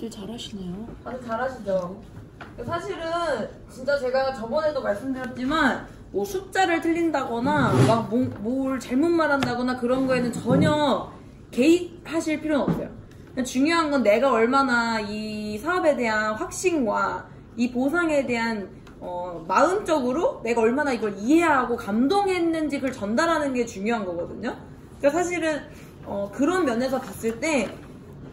다들 잘하시네요. 다들 잘하시죠? 사실은 진짜 제가 저번에도 말씀드렸지만 뭐 숫자를 틀린다거나 막 뭘 잘못 말한다거나 그런 거에는 전혀 개입하실 필요는 없어요. 그냥 중요한 건 내가 얼마나 이 사업에 대한 확신과 이 보상에 대한 마음적으로 내가 얼마나 이걸 이해하고 감동했는지 그걸 전달하는 게 중요한 거거든요. 그러니까 사실은 그런 면에서 봤을 때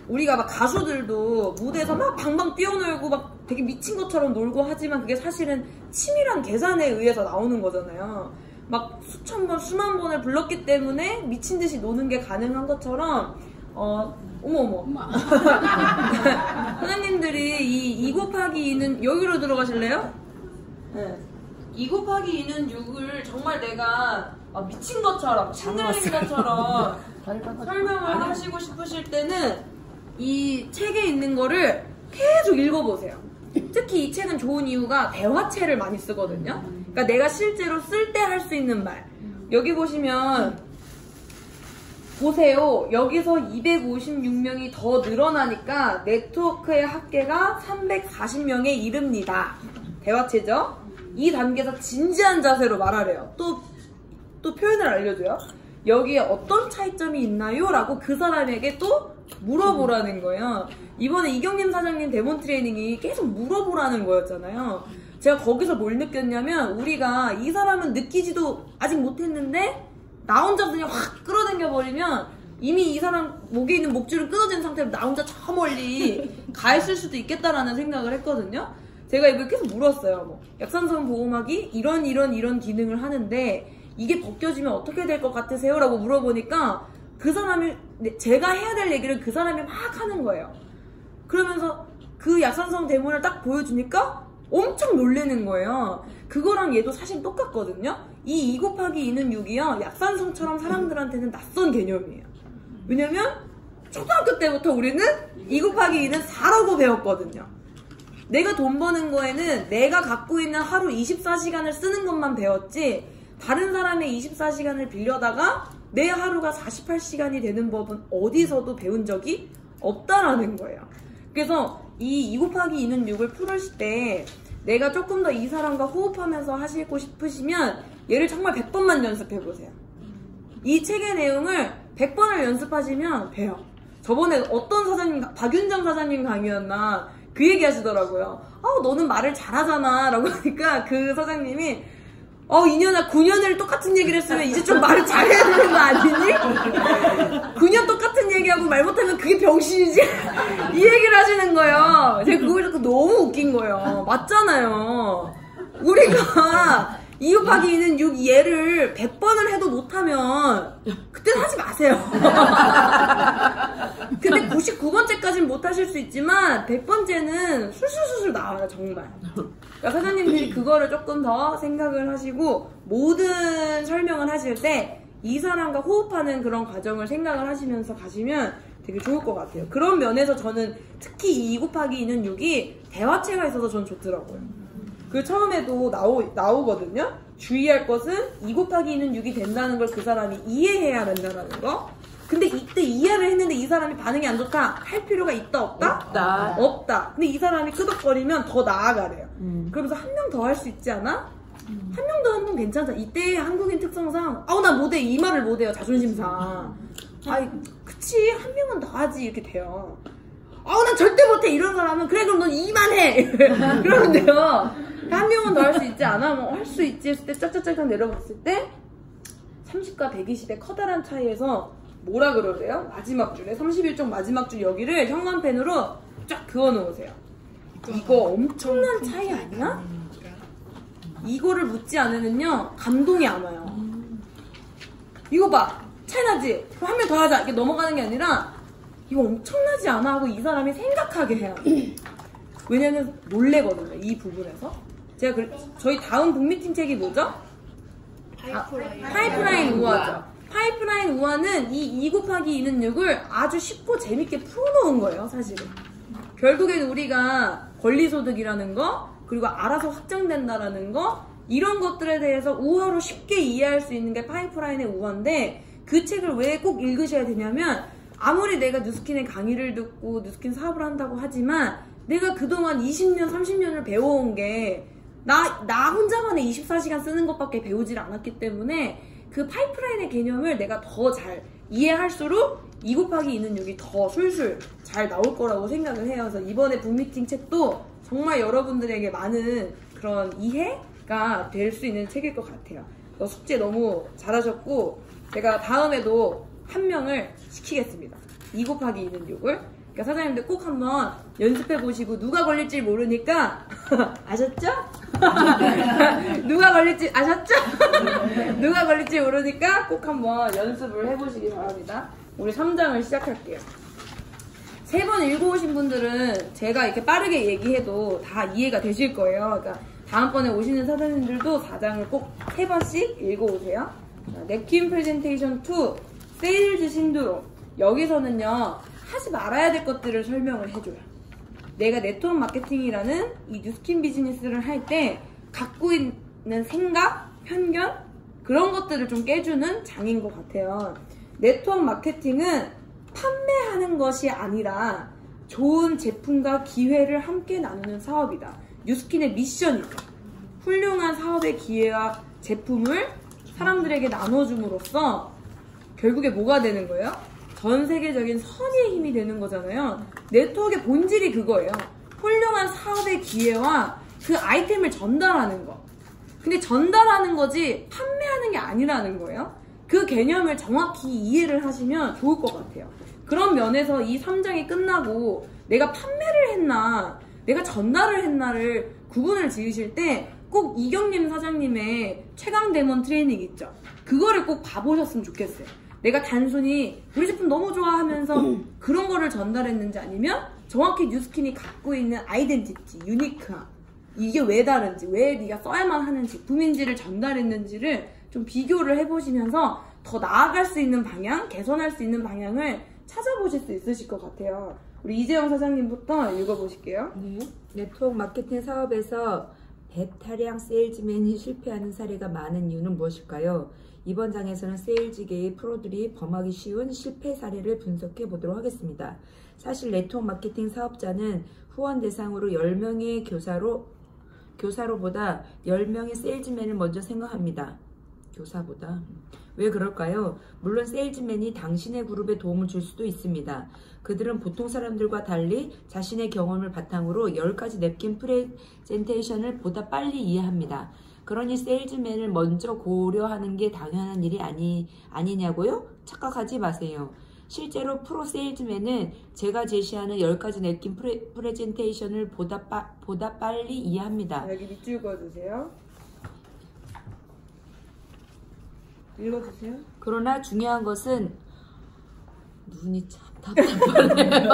우리가 막 가수들도 무대에서 막 방방 뛰어놀고 막 되게 미친 것처럼 놀고 하지만 그게 사실은 치밀한 계산에 의해서 나오는 거잖아요. 막 수천 번, 수만 번을 불렀기 때문에 미친 듯이 노는 게 가능한 것처럼 어머 사장님들이 2 곱하기 2는 여기로 들어가실래요? 네. 2 곱하기 2는 6을 정말 내가 미친 것처럼 신들린 것처럼 설명을 하시고 싶으실 때는 이 책에 있는 거를 계속 읽어보세요. 특히 이 책은 좋은 이유가 대화체를 많이 쓰거든요. 그러니까 내가 실제로 쓸 때 할 수 있는 말. 여기 보시면 보세요. 여기서 256명이 더 늘어나니까 네트워크의 합계가 340명에 이릅니다. 대화체죠. 이 단계에서 진지한 자세로 말하래요. 또 표현을 알려줘요. 여기에 어떤 차이점이 있나요? 라고 그 사람에게 또 물어보라는 거예요. 이번에 이경림 사장님 데몬 트레이닝이 계속 물어보라는 거였잖아요. 제가 거기서 뭘 느꼈냐면 우리가 이 사람은 느끼지도 아직 못했는데 나 혼자 그냥 확 끌어당겨 버리면 이미 이 사람 목에 있는 목줄은 끊어진 상태로 나 혼자 저 멀리 가 있을 수도 있겠다라는 생각을 했거든요. 제가 이걸 계속 물었어요. 뭐 약산성 보호막이 이런 기능을 하는데 이게 벗겨지면 어떻게 될 것 같으세요? 라고 물어보니까 그 사람이 제가 해야 될 얘기를 그 사람이 막 하는 거예요. 그러면서 그 약산성 데모를 딱 보여주니까 엄청 놀라는 거예요. 그거랑 얘도 사실 똑같거든요. 이 2 곱하기 2는 6이요. 약산성처럼 사람들한테는 낯선 개념이에요. 왜냐면 초등학교 때부터 우리는 2 곱하기 2는 4라고 배웠거든요. 내가 돈 버는 거에는 내가 갖고 있는 하루 24시간을 쓰는 것만 배웠지 다른 사람의 24시간을 빌려다가 내 하루가 48시간이 되는 법은 어디서도 배운 적이 없다라는 거예요. 그래서 이 2 곱하기 2는 6을 풀으실 때 내가 조금 더 이 사람과 호흡하면서 하시고 싶으시면 얘를 정말 100번만 연습해보세요. 이 책의 내용을 100번을 연습하시면 돼요. 저번에 어떤 사장님, 박윤정 사장님 강의였나 그 얘기 하시더라고요. 너는 말을 잘하잖아 라고 하니까 그 사장님이 2년아 9년을 똑같은 얘기를 했으면 이제 좀 말을 잘해야 되는 거 아니니? 9년 똑같은 얘기하고 말 못하면 그게 병신이지? 이 얘기를 하시는 거예요. 제가 그걸 듣고 너무 웃긴 거예요. 맞잖아요. 우리가 2 곱하기 2는 6 얘를 100번을 해도 못하면 그때는 하지 마세요. 근데 99번째까지는 못하실 수 있지만 100번째는 술술술술 나와요 정말. 그러니까 사장님들이 그거를 조금 더 생각을 하시고 모든 설명을 하실 때 이 사람과 호흡하는 그런 과정을 생각을 하시면서 가시면 되게 좋을 것 같아요. 그런 면에서 저는 특히 2 곱하기 2는 6이 대화체가 있어서 전 좋더라고요. 그 처음에도 나오거든요. 주의할 것은 2 곱하기 2는 6이 된다는 걸 그 사람이 이해해야 된다는 거. 근데 이때 이해를 했는데 이 사람이 반응이 안 좋다. 할 필요가 있다 없다? 없다. 근데 이 사람이 끄덕거리면 더 나아가래요. 그러면서 한 명 더 할 수 있지 않아? 한 명 더 하면 괜찮다. 이때 한국인 특성상 나 못해 이 말을 못해요. 자존심상. 그치 한 명은 더 하지 이렇게 돼요. 난 절대 못해 이런 사람은 그래 그럼 넌 2만 해 그러면 돼요. 한 명은 더 할 수 있지 않아? 할 수 있지 했을 때 짝짝짝 내려봤을 때 30과 120의 커다란 차이에서 뭐라 그러래요? 마지막 줄에 31쪽 마지막 줄 여기를 형광펜으로 쫙 그어 놓으세요. 이거 엄청난 차이 아니야? 이거를 묻지 않으면요 감동이 안 와요. 이거 봐 차이 나지? 그럼 한 명 더 하자 이렇게 넘어가는 게 아니라 이거 엄청나지 않아? 하고 이 사람이 생각하게 해요. 왜냐면 놀래거든요 이 부분에서. 제가 저희 다음 북미팅 책이 뭐죠? 파이프라인 우화죠. 파이프라인 우화는 이 2 곱하기 2는 6을 아주 쉽고 재밌게 풀어놓은 거예요 사실은. 결국엔 우리가 권리소득이라는 거 그리고 알아서 확장된다라는 거 이런 것들에 대해서 우화로 쉽게 이해할 수 있는 게 파이프라인의 우화인데 그 책을 왜 꼭 읽으셔야 되냐면 아무리 내가 뉴스킨의 강의를 듣고 뉴스킨 사업을 한다고 하지만 내가 그동안 20년, 30년을 배워온 게 나 혼자만의 24시간 쓰는 것밖에 배우질 않았기 때문에 그 파이프라인의 개념을 내가 더 잘 이해할수록 2 곱하기 2는 6이 더 술술 잘 나올 거라고 생각을 해요. 그래서 이번에 북미팅 책도 정말 여러분들에게 많은 그런 이해가 될 수 있는 책일 것 같아요. 숙제 너무 잘하셨고 제가 다음에도 한 명을 시키겠습니다. 2 곱하기 2는 6을. 그러니까 사장님들 꼭 한번 연습해 보시고 누가 걸릴지 모르니까 아셨죠? 누가 걸릴지 아셨죠? 누가 걸릴지 모르니까 꼭 한번 연습을 해보시기 바랍니다. 우리 3장을 시작할게요. 3번 읽어오신 분들은 제가 이렇게 빠르게 얘기해도 다 이해가 되실 거예요. 그러니까 다음번에 오시는 사장님들도 4장을 꼭 3번씩 읽어오세요. 냅킨 프레젠테이션 2, 세일즈 신드롬. 여기서는요, 하지 말아야 될 것들을 설명을 해줘요. 내가 네트워크 마케팅이라는 이 뉴스킨 비즈니스를 할 때 갖고 있는 생각, 편견, 그런 것들을 좀 깨주는 장인 것 같아요. 네트워크 마케팅은 판매하는 것이 아니라 좋은 제품과 기회를 함께 나누는 사업이다. 뉴스킨의 미션이죠. 훌륭한 사업의 기회와 제품을 사람들에게 나눠줌으로써 결국에 뭐가 되는 거예요? 전 세계적인 선의의 힘이 되는 거잖아요. 네트워크의 본질이 그거예요. 훌륭한 사업의 기회와 그 아이템을 전달하는 거. 근데 전달하는 거지 판매하는 게 아니라는 거예요. 그 개념을 정확히 이해를 하시면 좋을 것 같아요. 그런 면에서 이 3장이 끝나고 내가 판매를 했나 내가 전달을 했나를 구분을 지으실 때 꼭 이경림 사장님의 최강 데몬 트레이닝 있죠. 그거를 꼭 봐보셨으면 좋겠어요. 내가 단순히 우리 제품 너무 좋아하면서 그런 거를 전달했는지 아니면 정확히 뉴스킨이 갖고 있는 아이덴티티, 유니크함, 이게 왜 다른지, 왜 네가 써야만 하는 제품인지를 전달했는지를 좀 비교를 해보시면서 더 나아갈 수 있는 방향, 개선할 수 있는 방향을 찾아보실 수 있으실 것 같아요. 우리 이재영 사장님부터 읽어보실게요. 네. 네트워크 마케팅 사업에서 배타량 세일즈맨이 실패하는 사례가 많은 이유는 무엇일까요? 이번 장에서는 세일즈계의 프로들이 범하기 쉬운 실패 사례를 분석해 보도록 하겠습니다. 사실 네트워크 마케팅 사업자는 후원 대상으로 10명의 교사로보다 10명의 세일즈맨을 먼저 생각합니다. 교사보다. 왜 그럴까요? 물론 세일즈맨이 당신의 그룹에 도움을 줄 수도 있습니다. 그들은 보통 사람들과 달리 자신의 경험을 바탕으로 10가지 냅킨 프레젠테이션을 보다 빨리 이해합니다. 그러니 세일즈맨을 먼저 고려하는 게 당연한 일이 아니냐고요? 착각하지 마세요. 실제로 프로 세일즈맨은 제가 제시하는 10가지 냅킨 프레젠테이션을 보다 빨리 이해합니다. 여기 밑줄 그어주세요. 읽어주세요. 그러나 중요한 것은 눈이 참 답답하네요.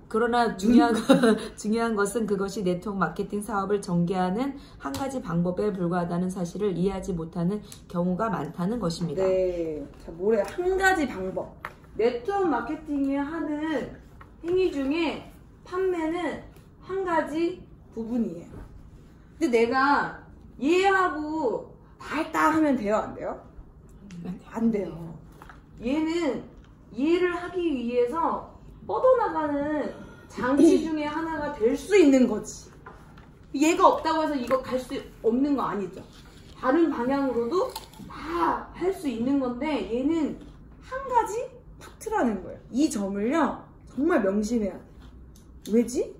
그러나 중요한 것은 그것이 네트워크 마케팅 사업을 전개하는 한 가지 방법에 불과하다는 사실을 이해하지 못하는 경우가 많다는 것입니다. 네, 자 뭐래 한 가지 방법. 네트워크 마케팅이 하는 행위 중에 판매는 한 가지 부분이에요. 근데 내가 이해하고 다 했다 하면 돼요? 안 돼요? 안 돼요. 얘는 이해를 하기 위해서 뻗어나가는 장치 중에 하나가 될 수 있는 거지. 얘가 없다고 해서 이거 갈 수 없는 거 아니죠. 다른 방향으로도 다 할 수 있는 건데 얘는 한 가지 파트라는 거예요. 이 점을요 정말 명심해야 돼. 왜지?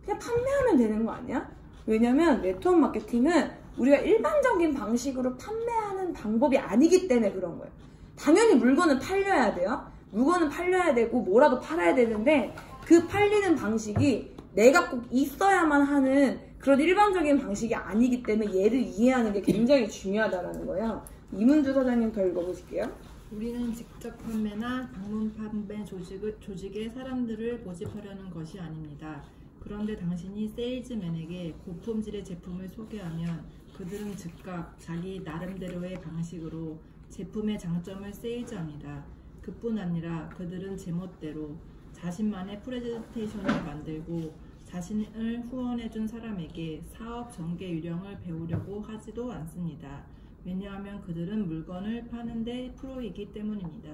그냥 판매하면 되는 거 아니야? 왜냐면 네트워크 마케팅은 우리가 일반적인 방식으로 판매하는 방법이 아니기 때문에 그런 거예요. 당연히 물건은 팔려야 돼요. 물건은 팔려야 되고 뭐라도 팔아야 되는데 그 팔리는 방식이 내가 꼭 있어야만 하는 그런 일반적인 방식이 아니기 때문에 얘를 이해하는 게 굉장히 중요하다는 거예요. 이문주 사장님 더 읽어보실게요. 우리는 직접 판매나 방문 판매 조직의 사람들을 모집하려는 것이 아닙니다. 그런데 당신이 세일즈맨에게 고품질의 제품을 소개하면 그들은 즉각 자기 나름대로의 방식으로 제품의 장점을 세일즈합니다. 그뿐 아니라 그들은 제멋대로 자신만의 프레젠테이션을 만들고 자신을 후원해준 사람에게 사업 전개 요령을 배우려고 하지도 않습니다. 왜냐하면 그들은 물건을 파는데 프로이기 때문입니다.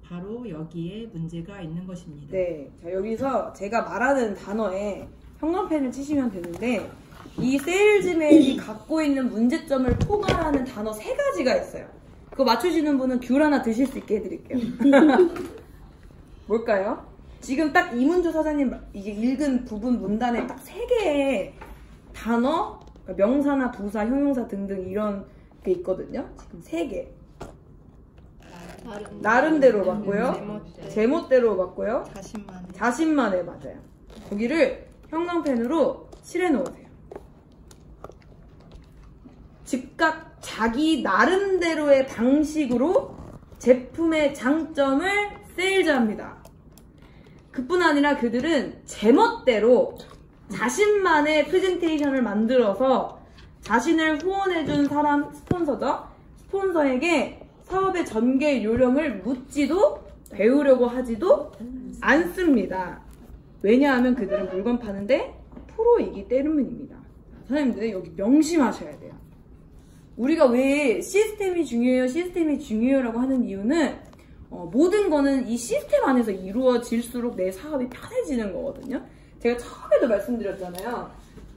바로 여기에 문제가 있는 것입니다. 네, 자 여기서 제가 말하는 단어에 형광펜을 치시면 되는데 이 세일즈맨이 갖고 있는 문제점을 포괄하는 단어 3가지가 있어요. 그거 맞추시는 분은 귤 하나 드실 수 있게 해드릴게요. 뭘까요? 지금 딱 이문주 사장님 이게 읽은 부분 문단에 딱 3개의 단어, 그러니까 명사나 부사, 형용사 등등 이런 게 있거든요. 지금 3개. 나름대로 맞고요. 제멋대로 맞고요. 자신만의 맞아요. 여기를 형광펜으로 칠해 놓으세요. 즉각 자기 나름대로의 방식으로 제품의 장점을 세일즈합니다. 그뿐 아니라 그들은 제멋대로 자신만의 프레젠테이션을 만들어서 자신을 후원해준 사람, 스폰서에게 사업의 전개 요령을 묻지도 배우려고 하지도 않습니다. 왜냐하면 그들은 물건 파는데 프로이기 때문입니다. 선생님들 여기 명심하셔야 돼요. 우리가 왜 시스템이 중요해요 라고 하는 이유는 모든 거는 이 시스템 안에서 이루어질수록 내 사업이 편해지는 거거든요. 제가 처음에도 말씀드렸잖아요.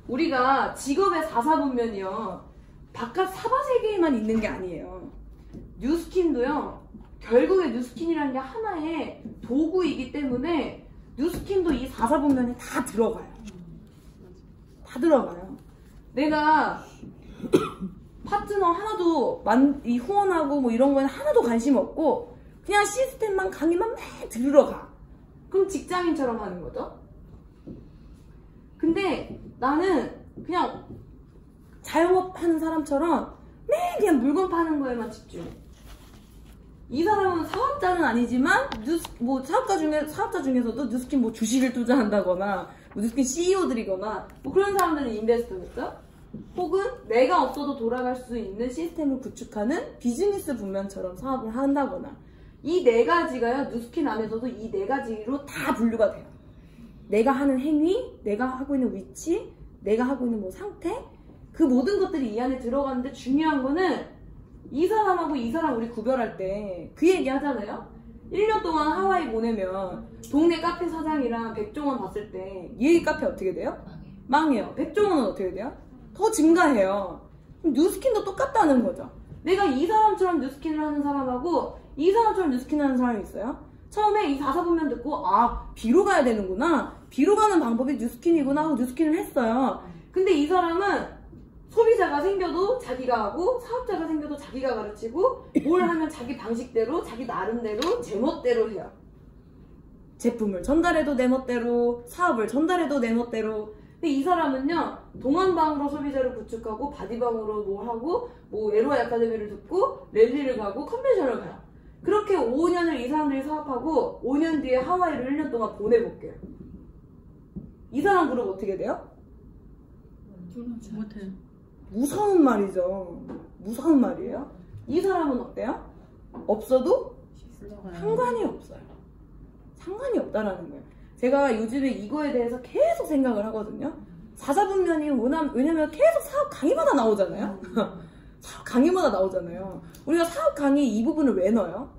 우리가 직업의 4사분면이요. 바깥 사바세계에만 있는 게 아니에요. 뉴스킨도요. 결국에 뉴스킨이라는 게 하나의 도구이기 때문에 뉴스킨도 이 4사분면에 다 들어가요. 다 들어가요. 내가 파트너 하나도 이 후원하고 뭐 이런 거에는 하나도 관심 없고 그냥 시스템만 강의만 매 들으러 가. 그럼 직장인처럼 하는 거죠. 근데 나는 그냥 자영업 하는 사람처럼 매일 그냥 물건 파는 거에만 집중해. 이 사람은 사업자는 아니지만 사업자 중에서도 뉴스킨 뭐 주식을 투자한다거나 뭐 뉴스킨 CEO들이거나 뭐 그런 사람들은 인베스터겠죠? 혹은 내가 없어도 돌아갈 수 있는 시스템을 구축하는 비즈니스 분면처럼 사업을 한다거나 이 4가지가요. 뉴스킨 안에서도 이 4가지로 다 분류가 돼요. 내가 하는 행위, 내가 하고 있는 위치, 내가 하고 있는 뭐 상태 그 모든 것들이 이 안에 들어가는데 중요한 거는 이 사람하고 이 사람 우리 구별할 때 그 얘기 하잖아요. 1년 동안 하와이 보내면 동네 카페 사장이랑 백종원 봤을 때 얘 카페 어떻게 돼요? 망해요. 백종원은 어떻게 돼요? 더 증가해요. 그럼 뉴스킨도 똑같다는 거죠. 내가 이 사람처럼 뉴스킨을 하는 사람하고 이 사람처럼 뉴스킨을 하는 사람이 있어요. 처음에 이 4사분면 듣고 B로 가야 되는구나. B로 가는 방법이 뉴스킨이구나 하고 뉴스킨을 했어요. 근데 이 사람은 소비자가 생겨도 자기가 하고 사업자가 생겨도 자기가 가르치고 뭘 하면 자기 방식대로 자기 나름대로 제멋대로 해요. 제품을 전달해도 내 멋대로 사업을 전달해도 내 멋대로. 근데 이 사람은요 동안방으로 소비자를 구축하고 바디방으로 뭐 하고 뭐 LOI 아카데미를 듣고 랠리를 가고 컨벤션을 가요. 그렇게 5년을 이 사람들이 사업하고 5년 뒤에 하와이를 1년 동안 보내볼게요. 이 사람 그룹 어떻게 돼요? 못해요. 무서운 말이죠. 무서운 말이에요. 이 사람은 어때요? 없어도 상관이 없어요. 상관이 없다라는 거예요. 제가 요즘에 이거에 대해서 계속 생각을 하거든요. 4사분면이 왜냐면 계속 사업 강의마다 나오잖아요. 사업 강의마다 나오잖아요. 우리가 사업 강의 이 부분을 왜 넣어요?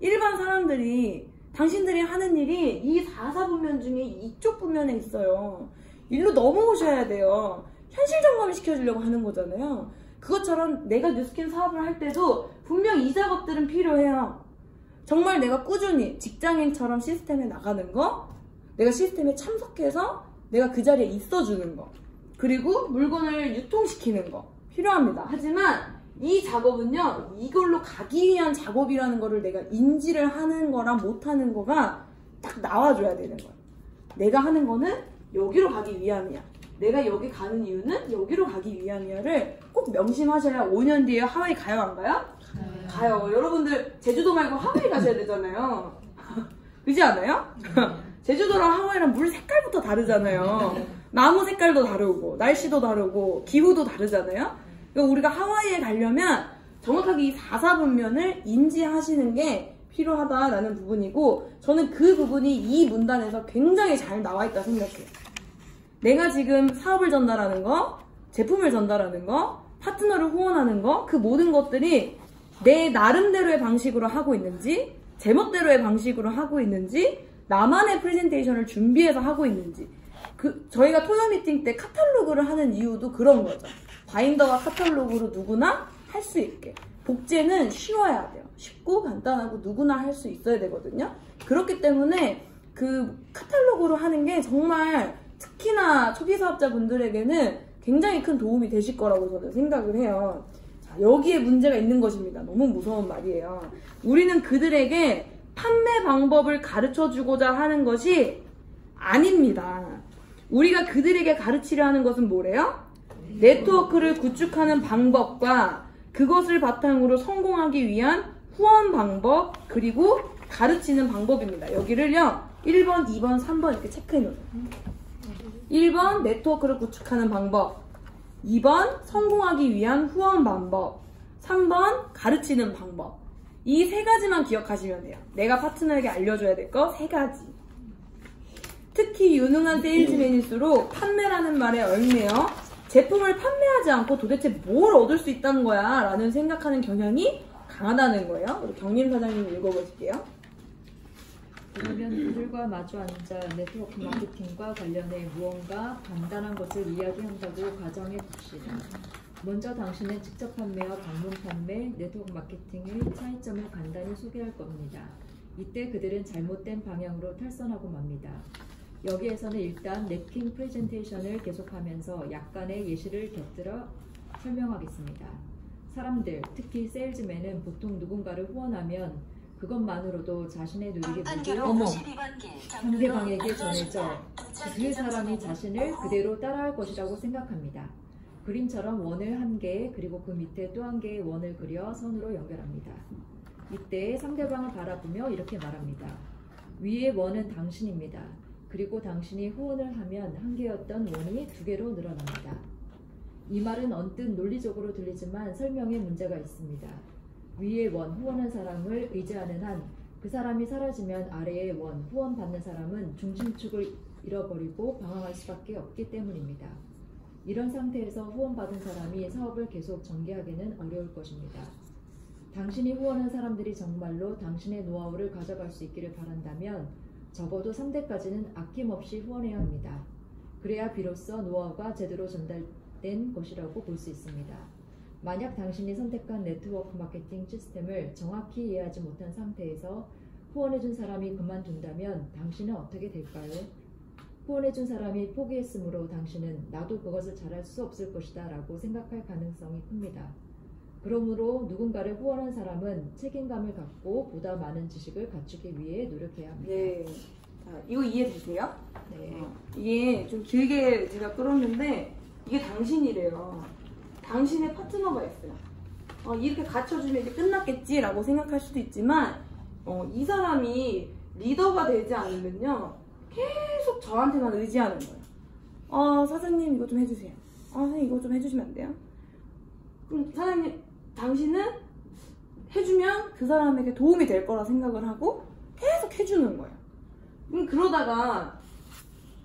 일반 사람들이 당신들이 하는 일이 이 4사분면 중에 이쪽 분면에 있어요. 일로 넘어오셔야 돼요. 현실 점검을 시켜주려고 하는 거잖아요. 그것처럼 내가 뉴스킨 사업을 할 때도 분명 이 작업들은 필요해요. 정말 내가 꾸준히 직장인처럼 시스템에 나가는 거, 내가 시스템에 참석해서 내가 그 자리에 있어주는 거, 그리고 물건을 유통시키는 거 필요합니다. 하지만 이 작업은요, 이걸로 가기 위한 작업이라는 거를 내가 인지를 하는 거랑 못하는 거가 딱 나와줘야 되는 거예요. 내가 하는 거는 여기로 가기 위함이야. 내가 여기 가는 이유는 여기로 가기 위함이야를 꼭 명심하셔야 5년 뒤에 하와이 가요, 안 가요? 가요. 여러분들 제주도 말고 하와이 가셔야 되잖아요. 그렇지 않아요? 제주도랑 하와이랑 물 색깔부터 다르잖아요. 나무 색깔도 다르고 날씨도 다르고 기후도 다르잖아요. 그러니까 우리가 하와이에 가려면 정확하게 이 4사분면을 인지하시는 게 필요하다라는 부분이고, 저는 그 부분이 이 문단에서 굉장히 잘 나와 있다 생각해요. 내가 지금 사업을 전달하는 거, 제품을 전달하는 거, 파트너를 후원하는 거, 그 모든 것들이 내 나름대로의 방식으로 하고 있는지, 제멋대로의 방식으로 하고 있는지, 나만의 프레젠테이션을 준비해서 하고 있는지. 저희가 토요 미팅 때 카탈로그를 하는 이유도 그런 거죠. 바인더와 카탈로그로 누구나 할 수 있게. 복제는 쉬워야 돼요. 쉽고 간단하고 누구나 할 수 있어야 되거든요. 그렇기 때문에 그 카탈로그로 하는 게 정말 특히나 초기 사업자분들에게는 굉장히 큰 도움이 되실 거라고 저는 생각을 해요. 자, 여기에 문제가 있는 것입니다. 너무 무서운 말이에요. 우리는 그들에게 판매 방법을 가르쳐 주고자 하는 것이 아닙니다. 우리가 그들에게 가르치려 하는 것은 뭐래요? 네트워크를 구축하는 방법과 그것을 바탕으로 성공하기 위한 후원 방법, 그리고 가르치는 방법입니다. 여기를요 1번, 2번, 3번 이렇게 체크해 놓으세요. 1번 네트워크를 구축하는 방법, 2번 성공하기 위한 후원 방법, 3번 가르치는 방법. 이 세 가지만 기억하시면 돼요. 내가 파트너에게 알려줘야 될 거 세 가지. 특히 유능한 세일즈맨일수록 판매라는 말에 얽매여 제품을 판매하지 않고 도대체 뭘 얻을 수 있다는 거야 라는 생각하는 경향이 강하다는 거예요. 우리 경림 사장님 읽어보실게요. 그러면 그들과 마주 앉아 네트워크 마케팅과 관련해 무언가 간단한 것을 이야기한다고 가정해 봅시다. 먼저 당신의 직접 판매와 방문 판매, 네트워크 마케팅의 차이점을 간단히 소개할 겁니다. 이때 그들은 잘못된 방향으로 탈선하고 맙니다. 여기에서는 일단 냅킨 프레젠테이션을 계속하면서 약간의 예시를 곁들여 설명하겠습니다. 사람들, 특히 세일즈맨은 보통 누군가를 후원하면 그것만으로도 자신의 누리게 모두 상대방에게 전해져 그 사람이 자신을 그대로 따라할 것이라고 생각합니다. 그림처럼 원을 한 개, 그리고 그 밑에 또 한 개의 원을 그려 선으로 연결합니다. 이때 상대방을 바라보며 이렇게 말합니다. 위의 원은 당신입니다. 그리고 당신이 후원을 하면 한 개였던 원이 두 개로 늘어납니다. 이 말은 언뜻 논리적으로 들리지만 설명에 문제가 있습니다. 위의 원, 후원한 사람을 의지하는 한 그 사람이 사라지면 아래의 원, 후원받는 사람은 중심축을 잃어버리고 방황할 수밖에 없기 때문입니다. 이런 상태에서 후원받은 사람이 사업을 계속 전개하기는 어려울 것입니다. 당신이 후원한 사람들이 정말로 당신의 노하우를 가져갈 수 있기를 바란다면 적어도 3대까지는 아낌없이 후원해야 합니다. 그래야 비로소 노하우가 제대로 전달된 것이라고 볼 수 있습니다. 만약 당신이 선택한 네트워크 마케팅 시스템을 정확히 이해하지 못한 상태에서 후원해준 사람이 그만둔다면 당신은 어떻게 될까요? 후원해준 사람이 포기했으므로 당신은 나도 그것을 잘할 수 없을 것이다 라고 생각할 가능성이 큽니다. 그러므로 누군가를 후원한 사람은 책임감을 갖고 보다 많은 지식을 갖추기 위해 노력해야 합니다. 네. 자, 이거 이해되세요? 네. 이게 좀 길게 제가 끌었는데 이게 당신이래요. 당신의 파트너가 있어요. 이렇게 갖춰주면 이제 끝났겠지라고 생각할 수도 있지만 이 사람이 리더가 되지 않으면요 계속 저한테만 의지하는 거예요. 사장님 이거 좀 해주세요. 선생님 이거 좀 해주시면 안 돼요? 그럼 사장님 당신은 해주면 그 사람에게 도움이 될 거라 생각을 하고 계속 해주는 거예요. 그러다가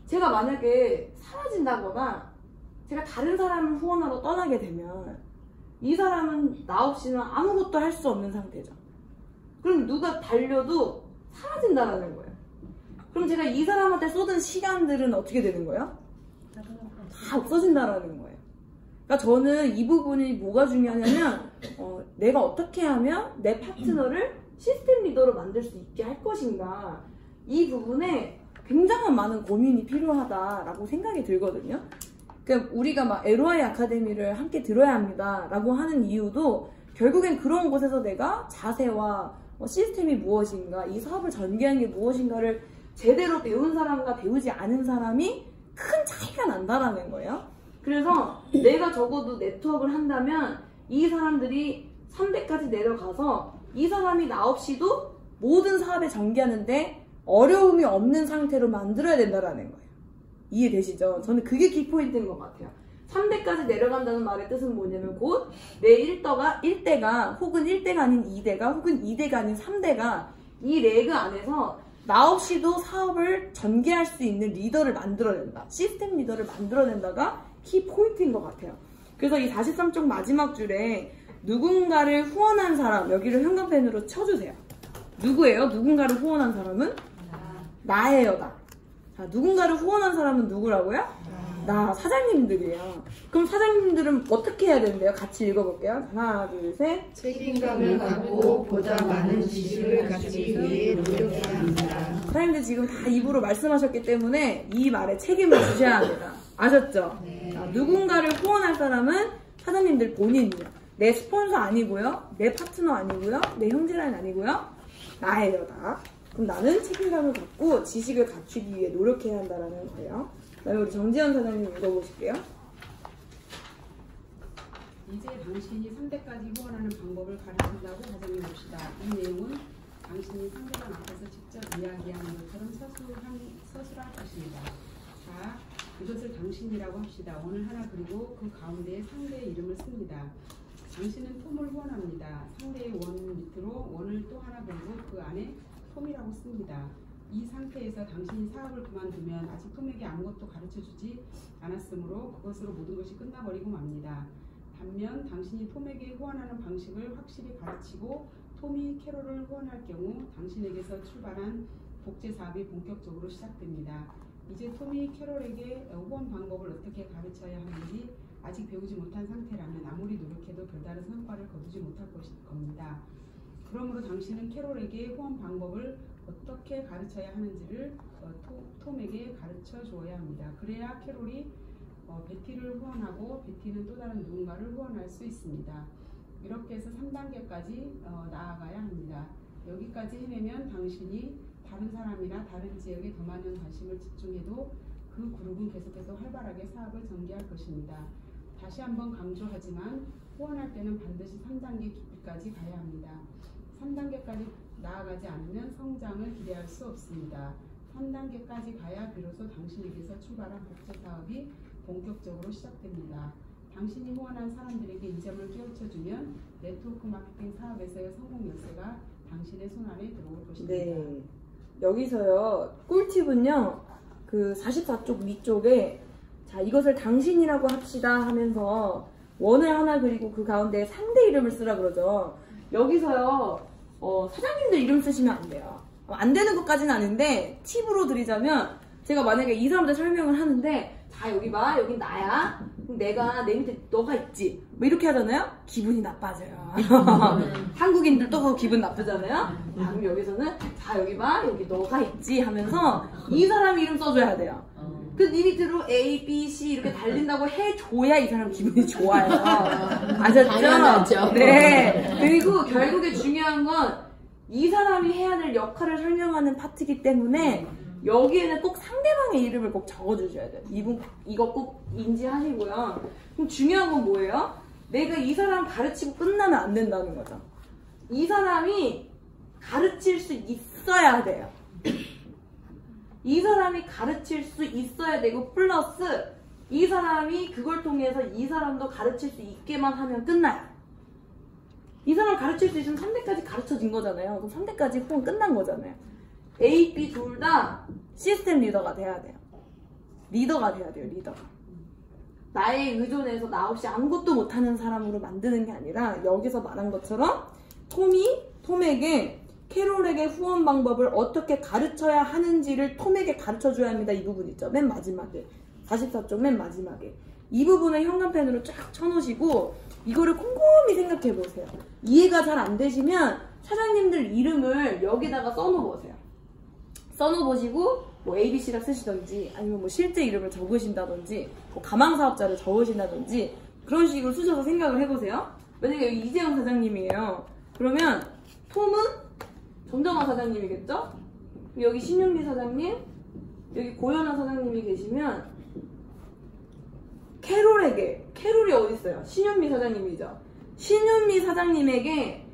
제가 만약에 사라진다거나 제가 다른 사람을 후원하러 떠나게 되면 이 사람은 나 없이는 아무것도 할 수 없는 상태죠. 그럼 누가 달려도 사라진다라는 거예요. 그럼 제가 이 사람한테 쏟은 시간들은 어떻게 되는 거예요? 다 없어진다라는 거예요. 그러니까 저는 이 부분이 뭐가 중요하냐면 내가 어떻게 하면 내 파트너를 시스템 리더로 만들 수 있게 할 것인가, 이 부분에 굉장한 많은 고민이 필요하다라고 생각이 들거든요. 그러니까 우리가 막 LOI 아카데미를 함께 들어야 합니다 라고 하는 이유도 결국엔 그런 곳에서 내가 자세와 시스템이 무엇인가, 이 사업을 전개하는 게 무엇인가를 제대로 배운 사람과 배우지 않은 사람이 큰 차이가 난다라는 거예요. 그래서 내가 적어도 네트워크를 한다면 이 사람들이 300까지 내려가서 이 사람이 나 없이도 모든 사업에 전개하는데 어려움이 없는 상태로 만들어야 된다라는 거예요. 이해되시죠? 저는 그게 키포인트인 것 같아요. 3대까지 내려간다는 말의 뜻은 뭐냐면 곧 내 1대가 혹은 1대가 아닌 2대가 혹은 2대가 아닌 3대가 이 레그 안에서 나 없이도 사업을 전개할 수 있는 리더를 만들어낸다. 시스템 리더를 만들어낸다가 키포인트인 것 같아요. 그래서 이 43쪽 마지막 줄에 누군가를 후원한 사람, 여기를 형광펜으로 쳐주세요. 누구예요? 누군가를 후원한 사람은? 나예요, 나. 자, 누군가를 후원한 사람은 누구라고요? 나, 사장님들이에요. 그럼 사장님들은 어떻게 해야 되는데요? 같이 읽어볼게요. 하나, 둘, 셋. 책임감을 갖고 보다 많은 지식을 갖추기 위해 노력해야 합니다. 사장님들 지금 다 입으로 말씀하셨기 때문에 이 말에 책임을 지셔야 합니다. 아셨죠? 네. 자, 누군가를 후원할 사람은 사장님들 본인이요. 내 스폰서 아니고요. 내 파트너 아니고요. 내 형제라인 아니고요. 나예요, 나. 그럼 나는 책임감을 갖고 지식을 갖추기 위해 노력해야 한다는 거예요. 그다음에 우리 정지현 사장님 읽어보실게요. 이제 당신이 상대까지 후원하는 방법을 가르친다고 가정해 봅시다. 이 내용은 당신이 상대방 앞에서 직접 이야기하는 것처럼 서술할 것입니다. 자, 이것을 당신이라고 합시다. 원을 하나 그리고 그 가운데에 상대의 이름을 씁니다. 당신은 톰을 후원합니다. 상대의 원 밑으로 원을 또 하나 그리고 그 안에 톰이라고 씁니다. 이 상태에서 당신이 사업을 그만두면 아직 톰에게 아무것도 가르쳐주지 않았으므로 그것으로 모든 것이 끝나버리고 맙니다. 반면 당신이 톰에게 후원하는 방식을 확실히 가르치고 톰이 캐롤을 후원할 경우 당신에게서 출발한 복제 사업이 본격적으로 시작됩니다. 이제 톰이 캐롤에게 후원 방법을 어떻게 가르쳐야 하는지 아직 배우지 못한 상태라면 아무리 노력해도 별다른 성과를 거두지 못할 겁니다. 그러므로 당신은 캐롤에게 후원 방법을 어떻게 가르쳐야 하는지를 톰에게 가르쳐 주어야 합니다. 그래야 캐롤이 베티를 후원하고 베티는 또 다른 누군가를 후원할 수 있습니다. 이렇게 해서 3단계까지 나아가야 합니다. 여기까지 해내면 당신이 다른 사람이나 다른 지역에 더 많은 관심을 집중해도 그 그룹은 계속해서 활발하게 사업을 전개할 것입니다. 다시 한번 강조하지만 후원할 때는 반드시 3단계 깊이까지 가야 합니다. 3단계까지 나아가지 않으면 성장을 기대할 수 없습니다. 3단계까지 가야 비로소 당신에게서 출발한 복제 사업이 본격적으로 시작됩니다. 당신이 후원한 사람들에게 이 점을 깨우쳐주면 네트워크 마케팅 사업에서의 성공 열쇠가 당신의 손안에 들어올 것입니다. 네. 여기서요, 꿀팁은요, 그 44쪽 위쪽에 자, 이것을 당신이라고 합시다 하면서 원을 하나 그리고 그 가운데 상대 이름을 쓰라 그러죠. 여기서요, 사장님들 이름 쓰시면 안 돼요. 안 되는 것까지는 아닌데 팁으로 드리자면 제가 만약에 이 사람들 설명을 하는데 자, 여기 봐, 여긴 나야. 그럼 내가 내 밑에 너가 있지. 뭐 이렇게 하잖아요. 기분이 나빠져요. 한국인들도 기분 나쁘잖아요. 그럼 여기서는 자, 여기 봐, 여기 너가 있지 하면서 이 사람 이름 써줘야 돼요. 그 니 밑으로 A, B, C 이렇게 달린다고 해줘야 이 사람 기분이 좋아요. 아셨죠? 네. 그리고 결국에 중요한 건 이 사람이 해야 될 역할을 설명하는 파트이기 때문에 여기에는 꼭 상대방의 이름을 꼭 적어주셔야 돼요. 이거 꼭 인지하시고요. 그럼 중요한 건 뭐예요? 내가 이 사람 가르치고 끝나면 안 된다는 거죠. 이 사람이 가르칠 수 있어야 돼요. 이 사람이 가르칠 수 있어야 되고 플러스 이 사람이 그걸 통해서 이 사람도 가르칠 수 있게만 하면 끝나요. 이 사람 가르칠 수 있으면 3대까지 가르쳐진 거잖아요. 그럼 3대까지 후원 끝난 거잖아요. A, B 둘 다 시스템 리더가 돼야 돼요. 리더가 돼야 돼요, 리더가. 나에 의존해서 나 없이 아무것도 못하는 사람으로 만드는 게 아니라 여기서 말한 것처럼 톰에게 캐롤에게 후원 방법을 어떻게 가르쳐야 하는지를 톰에게 가르쳐줘야 합니다. 이 부분 있죠. 맨 마지막에. 44쪽 맨 마지막에. 이 부분을 현관펜으로 쫙 쳐놓으시고 이거를 꼼꼼히 생각해 보세요. 이해가 잘 안 되시면 사장님들 이름을 여기다가 써놓으세요. 써놓으시고 뭐 ABC라 쓰시던지 아니면 뭐 실제 이름을 적으신다든지 뭐 가망사업자를 적으신다든지 그런 식으로 쓰셔서 생각을 해보세요. 만약에 여기 이재영 사장님이에요. 그러면 톰은 정정화 사장님이겠죠? 여기 신윤미 사장님, 여기 고현아 사장님이 계시면 캐롤이 어디 있어요? 신윤미 사장님이죠. 신윤미 사장님에게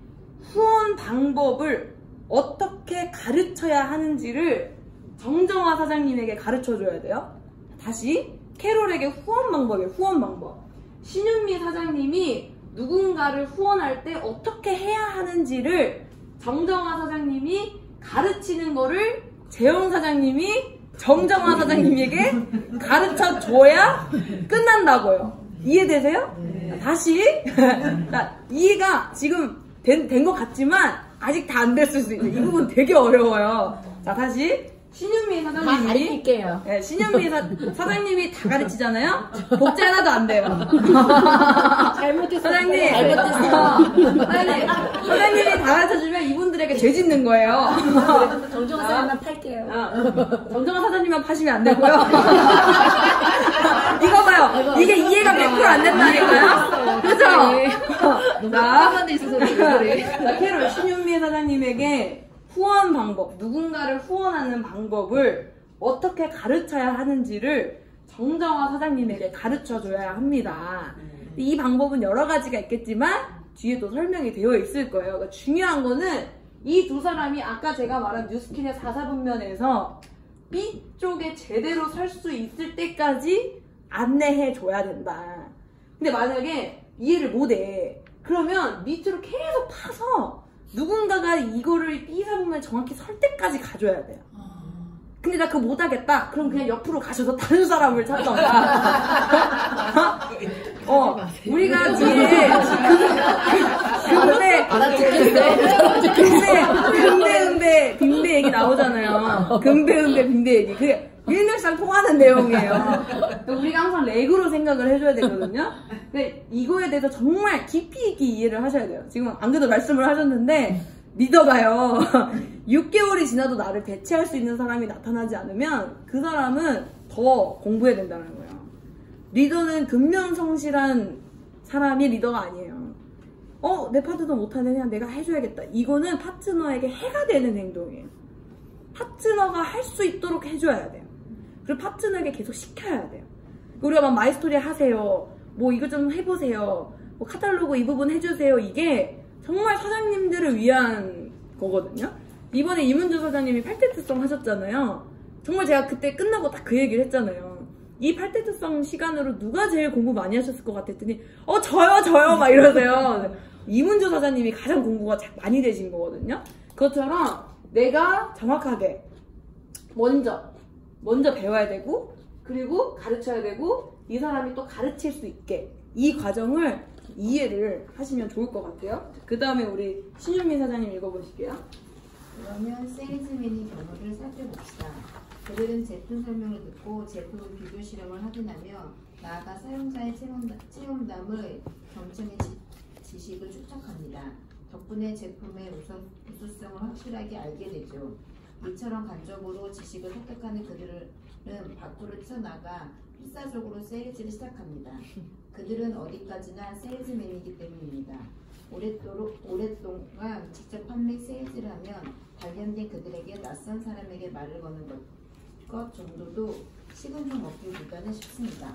후원 방법을 어떻게 가르쳐야 하는지를 정정화 사장님에게 가르쳐줘야 돼요. 다시 캐롤에게 후원 방법이에요. 후원 방법. 신윤미 사장님이 누군가를 후원할 때 어떻게 해야 하는지를 정정화 사장님이 가르치는 거를 재영 사장님이 정정화 사장님에게 가르쳐줘야 끝난다고요. 이해되세요? 네. 다시. 이해가 지금 된 것 같지만 아직 다 안 됐을 수 있어요. 이 부분 되게 어려워요. 자, 다시. 신현미 사장님이 가르칠게요. 네, 신현미 사장님이 다 가르치잖아요. 복제 하나도 안 돼요. 잘못했어. 사장님, 사장님이 다 가르쳐주면 이분들에게 죄 짓는 거예요. 정정화 사장님만 팔게요. 정정화 사장님만 파시면 안 되고요. 이거 봐요. 이게 이해가 100% 안 된다니까요. 그죠? 자, 캐롤 신윤미 사장님에게 후원 방법, 누군가를 후원하는 방법을 어떻게 가르쳐야 하는지를 정정화 사장님에게 가르쳐줘야 합니다. 이 방법은 여러 가지가 있겠지만 뒤에 또 설명이 되어 있을 거예요. 그러니까 중요한 거는 이 두 사람이 아까 제가 말한 뉴스킨의 4사분면에서 B쪽에 제대로 설 수 있을 때까지 안내해 줘야 된다. 근데 만약에 이해를 못해. 그러면 밑으로 계속 파서 누군가가 이거를 B사분면에 정확히 설 때까지 가줘야 돼요. 근데 나 그거 못하겠다. 그럼 그냥 옆으로 가셔서 다른 사람을 찾던가. 우리가 뒤에 금배 빙배 얘기 나오잖아요. 금배 빙배 얘기. 그게 일맥상 통하는 내용이에요. 우리가 항상 렉으로 생각을 해줘야 되거든요. 근데 이거에 대해서 정말 깊이 있게 이해를 하셔야 돼요. 지금 안 그래도 말씀을 하셨는데 믿어봐요. 6개월이 지나도 나를 대체할 수 있는 사람이 나타나지 않으면 그 사람은 더 공부해야 된다는 거예요. 리더는 근면성실한 사람이 리더가 아니에요. 내 파트너 못하네. 그냥 내가 해줘야겠다. 이거는 파트너에게 해가 되는 행동이에요. 파트너가 할 수 있도록 해줘야 돼요. 그리고 파트너에게 계속 시켜야 돼요. 우리가 막 마이스토리 하세요. 뭐 이거 좀 해보세요. 뭐 카탈로그 이 부분 해주세요. 이게 정말 사장님들을 위한 거거든요. 이번에 이문주 사장님이 8대트성 하셨잖아요. 정말 제가 그때 끝나고 딱 그 얘기를 했잖아요. 이 8대트성 시간으로 누가 제일 공부 많이 하셨을 것 같았더니 저요 막 이러세요. 이문주 사장님이 가장 공부가 많이 되신 거거든요. 그것처럼 내가 정확하게 먼저 배워야 되고, 그리고 가르쳐야 되고, 이 사람이 또 가르칠 수 있게 이 과정을 이해를 하시면 좋을 것 같아요. 그 다음에 우리 신윤미 사장님 읽어보실게요. 그러면 세일즈맨이 경우를 살펴봅시다. 그들은 제품 설명을 듣고 제품 비교 실험을 확인하며 나아가 사용자의 체험담을 경청의 지식을 추적합니다. 덕분에 제품의 우수성을 확실하게 알게 되죠. 이처럼 간접으로 지식을 습득하는 그들은 밖으로 튀어나가 필사적으로 세일즈를 시작합니다. 그들은 어디까지나 세일즈맨이기 때문입니다. 오랫동안 직접 판매 세일즈를 하면 단련된 그들에게 낯선 사람에게 말을 거는 것 정도도 식은 죽 먹기보다는 쉽습니다.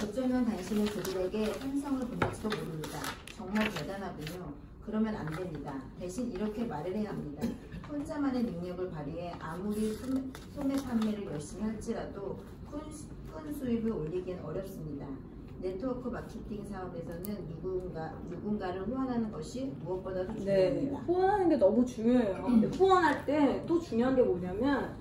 어쩌면 당신은 그들에게 삼성을 보낼지도 모릅니다. 정말 대단하군요. 그러면 안 됩니다. 대신 이렇게 말을 해야 합니다. 혼자만의 능력을 발휘해 아무리 소매 판매를 열심히 할지라도 큰 수입을 올리기는 어렵습니다. 네트워크 마케팅 사업에서는 누군가를 후원하는 것이 무엇보다도 중요합니다. 네, 후원하는 게 너무 중요해요. 근데 후원할 때 또 중요한 게 뭐냐면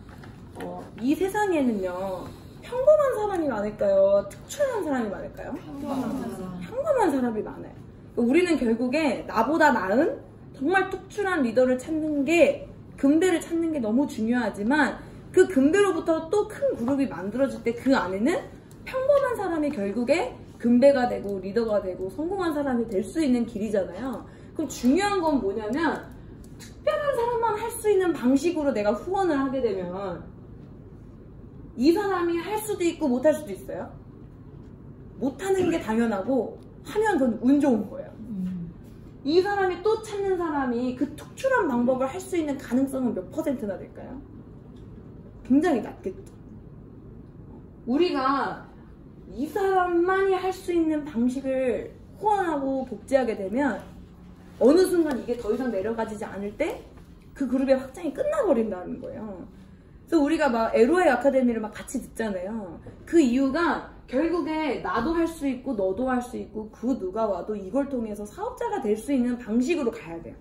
이 세상에는요, 평범한 사람이 많을까요? 특출난 사람이 많을까요? 평범한 사람이 많아요. 우리는 결국에 나보다 나은 정말 특출난 리더를 찾는 게, 금배를 찾는 게 너무 중요하지만 그 금배로부터 또 큰 그룹이 만들어질 때 그 안에는 평범한 사람이 결국에 금배가 되고 리더가 되고 성공한 사람이 될 수 있는 길이잖아요. 그럼 중요한 건 뭐냐면 특별한 사람만 할 수 있는 방식으로 내가 후원을 하게 되면 이 사람이 할 수도 있고 못할 수도 있어요. 못하는 게 당연하고 하면 그건 운 좋은 거예요. 이 사람이 또 찾는 사람이 그 특출한 방법을 할 수 있는 가능성은 몇 %나 될까요? 굉장히 낮겠죠. 우리가 이 사람만이 할 수 있는 방식을 후원하고 복제하게 되면 어느 순간 이게 더 이상 내려가지지 않을 때 그 그룹의 확장이 끝나버린다는 거예요. 그래서 우리가 막 LOI 아카데미를 막 같이 듣잖아요. 그 이유가 결국에 나도 할 수 있고 너도 할 수 있고 그 누가 와도 이걸 통해서 사업자가 될 수 있는 방식으로 가야 돼요.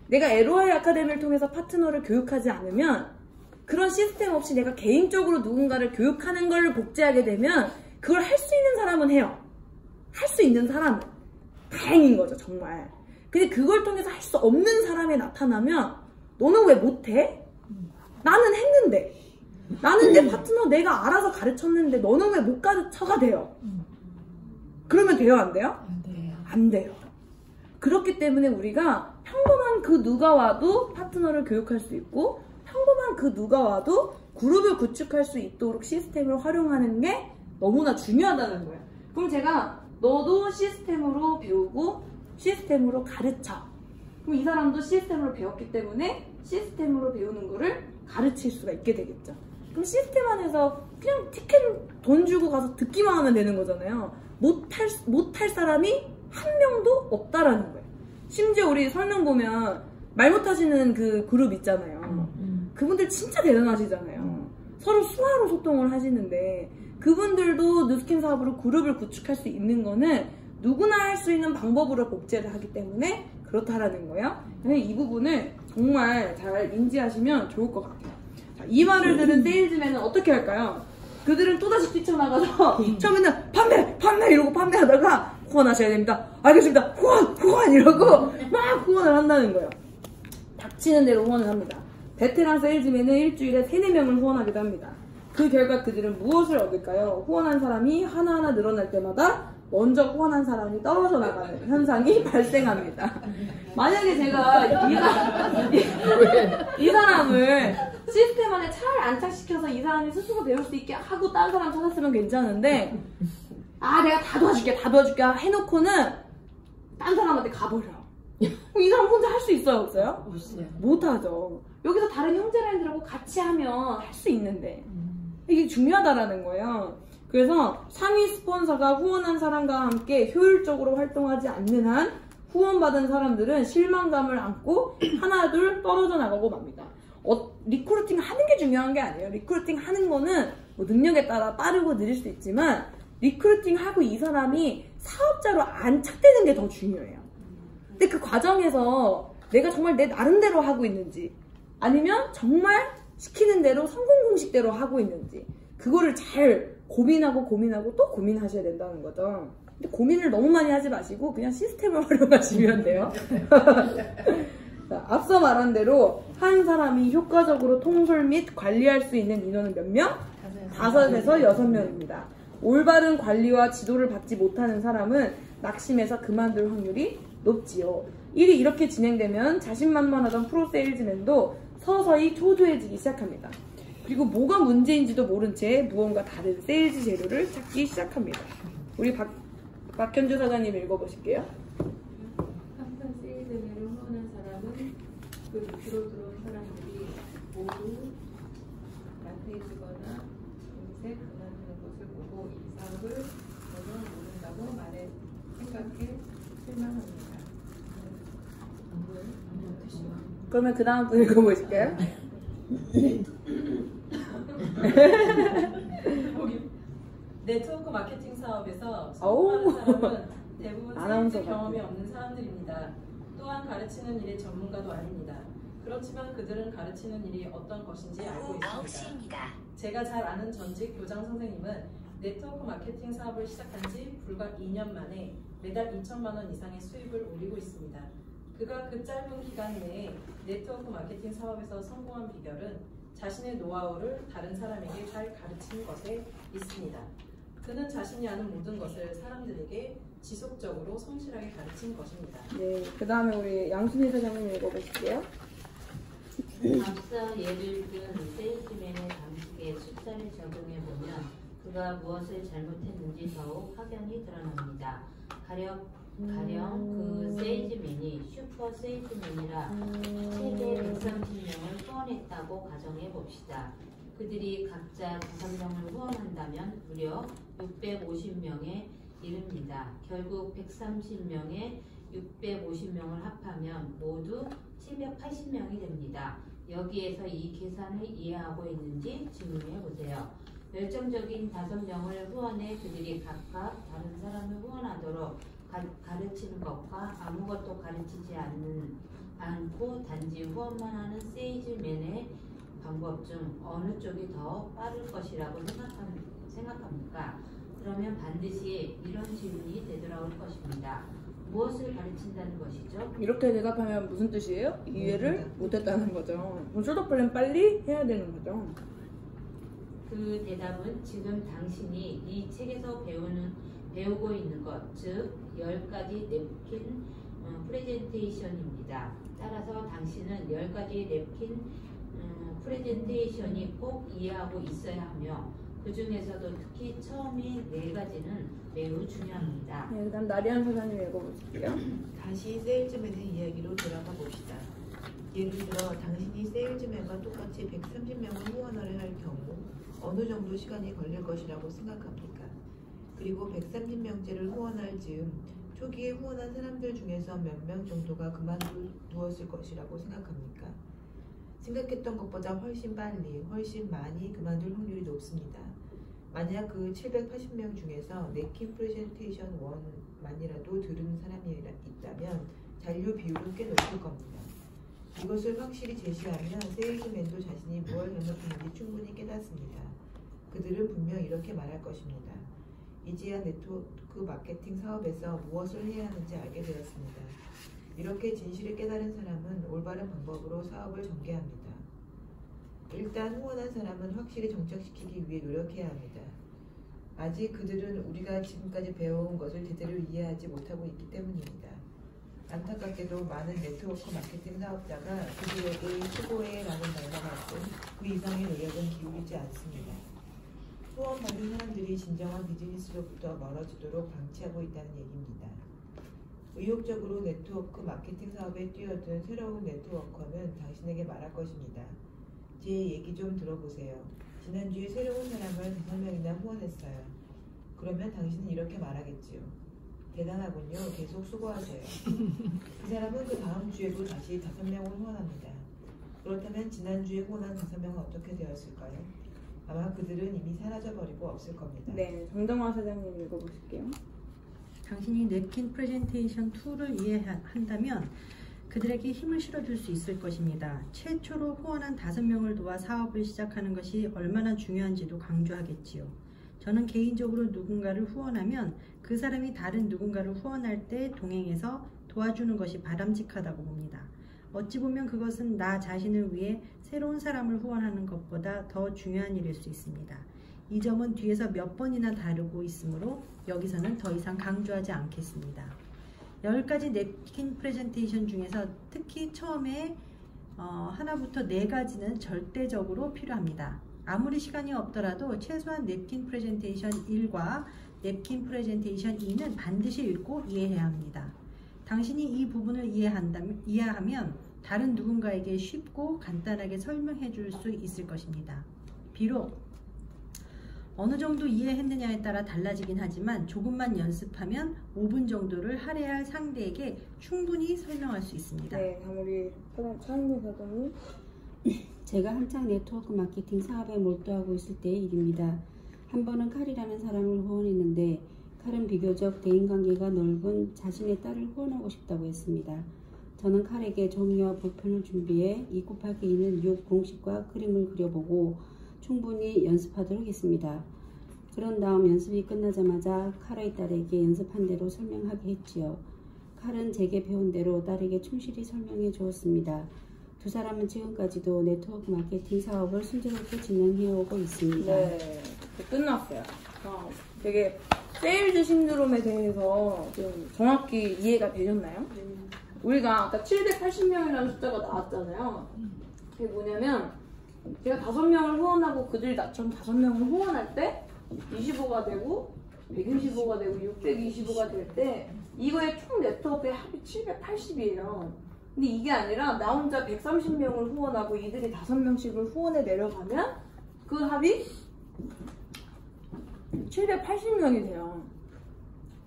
내가 LOI 아카데미를 통해서 파트너를 교육하지 않으면, 그런 시스템 없이 내가 개인적으로 누군가를 교육하는 걸 복제하게 되면 그걸 할 수 있는 사람은 해요. 할 수 있는 사람은 다행인 거죠, 정말. 근데 그걸 통해서 할 수 없는 사람이 나타나면 너는 왜 못해? 나는 했는데. 나는 내 파트너 내가 알아서 가르쳤는데 너는 왜 못 가르쳐가 돼요? 그러면 돼요, 안 돼요? 안 돼요. 안 돼요. 그렇기 때문에 우리가 평범한 그 누가 와도 파트너를 교육할 수 있고 평범한 그 누가 와도 그룹을 구축할 수 있도록 시스템을 활용하는 게 너무나 중요하다는 거예요. 그럼 제가 너도 시스템으로 배우고 시스템으로 가르쳐. 그럼 이 사람도 시스템으로 배웠기 때문에 시스템으로 배우는 거를 가르칠 수가 있게 되겠죠. 그럼 시스템 안에서 그냥 티켓 돈 주고 가서 듣기만 하면 되는 거잖아요. 못할 사람이 한 명도 없다라는 거예요. 심지어 우리 설명 보면 말 못하시는 그 그룹 있잖아요. 그분들 진짜 대단하시잖아요. 서로 수화로 소통을 하시는데 그분들도 누스킨 사업으로 그룹을 구축할 수 있는 거는 누구나 할 수 있는 방법으로 복제를 하기 때문에 그렇다라는 거예요. 이 부분을 정말 잘 인지하시면 좋을 것 같아요. 자, 이 말을 들은 세일즈맨은 어떻게 할까요? 그들은 또다시 뛰쳐나가서 처음에는 판매 이러고 판매하다가 후원하셔야 됩니다. 알겠습니다. 후원 이러고 막 후원을 한다는 거예요. 닥치는 대로 후원을 합니다. 베테랑 세일즈맨은 일주일에 3-4명을 후원하기도 합니다. 그 결과 그들은 무엇을 얻을까요? 후원한 사람이 하나하나 늘어날 때마다 먼저 후원한 사람이 떨어져 나가는 현상이 발생합니다. 만약에 제가 이 사람을 시스템 안에 잘 안착시켜서 이 사람이 스스로 배울 수 있게 하고 다른 사람 찾았으면 괜찮은데 내가 다 도와줄게 해놓고는 딴 사람한테 가버려. 이 사람 혼자 할 수 있어요, 없어요? 없어요. 못하죠. 여기서 다른 형제라인들하고 같이 하면 할 수 있는데 이게 중요하다라는 거예요. 그래서 상위 스폰서가 후원한 사람과 함께 효율적으로 활동하지 않는 한 후원받은 사람들은 실망감을 안고 하나둘 떨어져 나가고 맙니다. 리크루팅 하는 게 중요한 게 아니에요. 리크루팅 하는 거는 뭐 능력에 따라 빠르고 느릴 수 있지만 리크루팅 하고 이 사람이 사업자로 안착되는 게 더 중요해요. 근데 그 과정에서 내가 정말 내 나름대로 하고 있는지 아니면 정말 시키는 대로 성공 공식대로 하고 있는지 그거를 잘 고민하고 또 고민하셔야 된다는 거죠. 근데 고민을 너무 많이 하지 마시고 그냥 시스템을 활용하시면 돼요. 자, 앞서 말한 대로 한 사람이 효과적으로 통솔 및 관리할 수 있는 인원은 몇 명? 5에서 6명입니다. 올바른 관리와 지도를 받지 못하는 사람은 낙심해서 그만둘 확률이 높지요. 일이 이렇게 진행되면 자신만만하던 프로세일즈맨도 서서히 초조해지기 시작합니다. 그리고 뭐가 문제인지도 모른 채 무언가 다른 세일즈 재료를 찾기 시작합니다. 우리 박현주 사장님 읽어보실게요. 항상 세일즈맨을 후원한 사람은 그 밑으로 들어온 사람들이 모두 나태해지거나 금세 그만두는 것을 보고 이 사업을 전혀 모른다고 생각해 실망합니다. 그러면 그 다음 분 읽어보실까요? 네트워크 마케팅 사업에서 성공하는 사람은 대부분 세일즈 경험이 없는 사람들입니다. 또한 가르치는 일의 전문가도 아닙니다. 그렇지만 그들은 가르치는 일이 어떤 것인지 알고 있습니다. 제가 잘 아는 전직 교장 선생님은 네트워크 마케팅 사업을 시작한 지 불과 2년 만에 매달 2천만 원 이상의 수입을 올리고 있습니다. 그가 그 짧은 기간 내에 네트워크 마케팅 사업에서 성공한 비결은 자신의 노하우를 다른 사람에게 잘 가르치는 것에 있습니다. 그는 자신이 아는 모든 것을 사람들에게 지속적으로 성실하게 가르친 것입니다. 네, 그 다음에 우리 양순희 사장님 읽어보실게요. 앞서 예를 든 세일즈맨의 방식에 숫자를 적용해보면 그가 무엇을 잘못했는지 더욱 확연히 드러납니다. 가령 그 세일즈맨이 슈퍼 세일즈맨이라 최대 130명을 후원했다고 가정해봅시다. 그들이 각자 5명을 후원한다면 무려 650명에 이릅니다. 결국 130명에 650명을 합하면 모두 780명이 됩니다. 여기에서 이 계산을 이해하고 있는지 질문해보세요. 열정적인 5명을 후원해 그들이 각각 다른 사람을 후원하도록 가르치는 것과 아무것도 가르치지 않고 단지 후원만 하는 세일즈맨의 방법 중 어느 쪽이 더 빠를 것이라고 생각합니까? 그러면 반드시 이런 질문이 되돌아올 것입니다. 무엇을 가르친다는 것이죠? 이렇게 대답하면 무슨 뜻이에요? 이해를 못했다는 거죠. 그럼 숏어플랜 빨리 해야 되는 거죠. 그 대답은 지금 당신이 이 책에서 배우고 있는 것, 즉 10가지 냅킨 프레젠테이션입니다. 따라서 당신은 10가지 냅킨 프레젠테이션이 꼭 이해하고 있어야 하며 그 중에서도 특히 처음인 4가지는 매우 중요합니다. 네, 그다음 나리안 사장님 읽어보실게요. 다시 세일즈맨의 이야기로 돌아가 봅시다. 예를 들어 당신이 세일즈맨과 똑같이 130명을 후원하려 할 경우 어느 정도 시간이 걸릴 것이라고 생각합니까? 그리고 130명째를 후원할 즈음 초기에 후원한 사람들 중에서 몇 명 정도가 그만두었을 것이라고 생각합니까? 생각했던 것보다 훨씬 빨리, 훨씬 많이 그만둘 확률이 높습니다. 만약 그 780명 중에서 냅킨 프레젠테이션 1만이라도 들은 사람이 있다면 잔류 비율은 꽤 높을 겁니다. 이것을 확실히 제시하면 세일즈맨도 자신이 무엇을 잘못했는지 충분히 깨닫습니다. 그들은 분명 이렇게 말할 것입니다. 이제야 네트워크 마케팅 사업에서 무엇을 해야 하는지 알게 되었습니다. 이렇게 진실을 깨달은 사람은 올바른 방법으로 사업을 전개합니다. 일단 후원한 사람은 확실히 정착시키기 위해 노력해야 합니다. 아직 그들은 우리가 지금까지 배워온 것을 제대로 이해하지 못하고 있기 때문입니다. 안타깝게도 많은 네트워크 마케팅 사업자가 그들에게 수고해라는 말만 하고 그 이상의 노력은 기울이지 않습니다. 후원받는 사람들이 진정한 비즈니스로부터 멀어지도록 방치하고 있다는 얘기입니다. 의욕적으로 네트워크 마케팅 사업에 뛰어든 새로운 네트워커는 당신에게 말할 것입니다. 제 얘기 좀 들어보세요. 지난주에 새로운 사람을 5명이나 후원했어요. 그러면 당신은 이렇게 말하겠지요. 대단하군요. 계속 수고하세요. 그 사람은 그 다음 주에도 다시 5명을 후원합니다. 그렇다면 지난주에 후원한 5명은 어떻게 되었을까요? 아마 그들은 이미 사라져버리고 없을 겁니다. 네, 정정화 사장님 읽어보실게요. 당신이 냅킨 프레젠테이션 2를 이해한다면 그들에게 힘을 실어줄 수 있을 것입니다. 최초로 후원한 5명을 도와 사업을 시작하는 것이 얼마나 중요한지도 강조하겠지요. 저는 개인적으로 누군가를 후원하면 그 사람이 다른 누군가를 후원할 때 동행해서 도와주는 것이 바람직하다고 봅니다. 어찌 보면 그것은 나 자신을 위해 새로운 사람을 후원하는 것보다 더 중요한 일일 수 있습니다. 이 점은 뒤에서 몇 번이나 다루고 있으므로 여기서는 더 이상 강조하지 않겠습니다. 10가지 냅킨 프레젠테이션 중에서 특히 처음에 하나부터 4가지는 절대적으로 필요합니다. 아무리 시간이 없더라도 최소한 냅킨 프레젠테이션 1과 냅킨 프레젠테이션 2는 반드시 읽고 이해해야 합니다. 당신이 이 부분을 이해하면 다른 누군가에게 쉽고 간단하게 설명해 줄 수 있을 것입니다. 비록 어느 정도 이해했느냐에 따라 달라지긴 하지만 조금만 연습하면 5분 정도를 할애할 상대에게 충분히 설명할 수 있습니다. 네, 우리 차은미 사장님. 제가 한창 네트워크 마케팅 사업에 몰두하고 있을 때의 일입니다. 한 번은 칼이라는 사람을 후원했는데 칼은 비교적 대인관계가 넓은 자신의 딸을 후원하고 싶다고 했습니다. 저는 칼에게 종이와 볼펜을 준비해 2 곱하기 2는 6 공식과 그림을 그려보고 충분히 연습하도록 했습니다. 그런 다음 연습이 끝나자마자 칼의 딸에게 연습한 대로 설명하게 했지요. 칼은 제게 배운 대로 딸에게 충실히 설명해 주었습니다. 두 사람은 지금까지도 네트워크 마케팅 사업을 순조롭게 진행해오고 있습니다. 네, 끝났어요. 되게 세일즈 신드롬에 대해서 좀 정확히 이해가 되셨나요? 우리가 아까 780명이라는 숫자가 나왔잖아요. 그게 뭐냐면 제가 5명을 후원하고 그들이 나처럼 5명을 후원할 때 25가 되고 125가 되고 625가 될 때 이거의 총 네트워크의 합이 780이에요. 근데 이게 아니라 나 혼자 130명을 후원하고 이들이 5명씩을 후원해 내려가면 그 합이 780명이 돼요.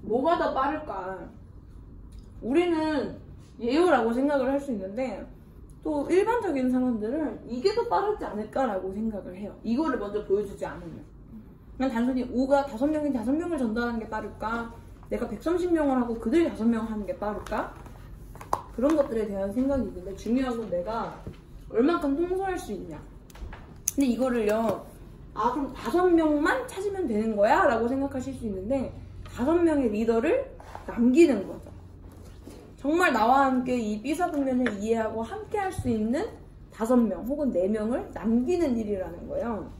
뭐가 더 빠를까? 우리는 예요라고 생각을 할 수 있는데 또 일반적인 사람들은 이게 더 빠르지 않을까라고 생각을 해요. 이거를 먼저 보여주지 않으면. 그냥 단순히 5가 5명인 5명을 전달하는 게 빠를까? 내가 130명을 하고 그들이 5명 하는 게 빠를까? 그런 것들에 대한 생각이 있는데 중요한 건 내가 얼만큼 통솔할 수 있냐. 근데 이거를요 아 그럼 5명만 찾으면 되는 거야? 라고 생각하실 수 있는데 5명의 리더를 남기는 거죠. 정말 나와 함께 이 B사분면을 이해하고 함께 할 수 있는 5명 혹은 4명을 남기는 일이라는 거예요.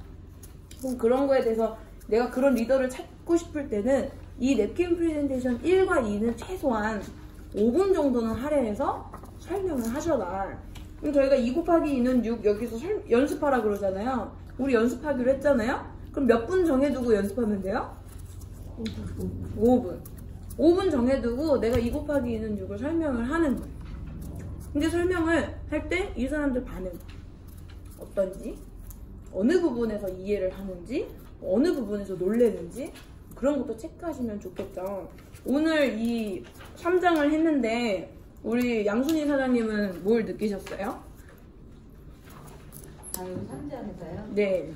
그럼 그런 거에 대해서 내가 그런 리더를 찾고 싶을 때는 이 냅킨 프레젠테이션 1과 2는 최소한 5분 정도는 할애해서 설명을 하셔라. 그럼 저희가 2 곱하기 2는 6 여기서 연습하라 그러잖아요. 우리 연습하기로 했잖아요. 그럼 몇 분 정해두고 연습하면 돼요? 5분. 5분 정해두고 내가 2 곱하기 2는 6을 설명을 하는 거예요. 근데 설명을 할 때 이 사람들 반응 어떤지, 어느 부분에서 이해를 하는지, 어느 부분에서 놀래는지 그런 것도 체크하시면 좋겠죠. 오늘 이 3장을 했는데 우리 양순희 사장님은 뭘 느끼셨어요? 아유, 3장에서요? 네.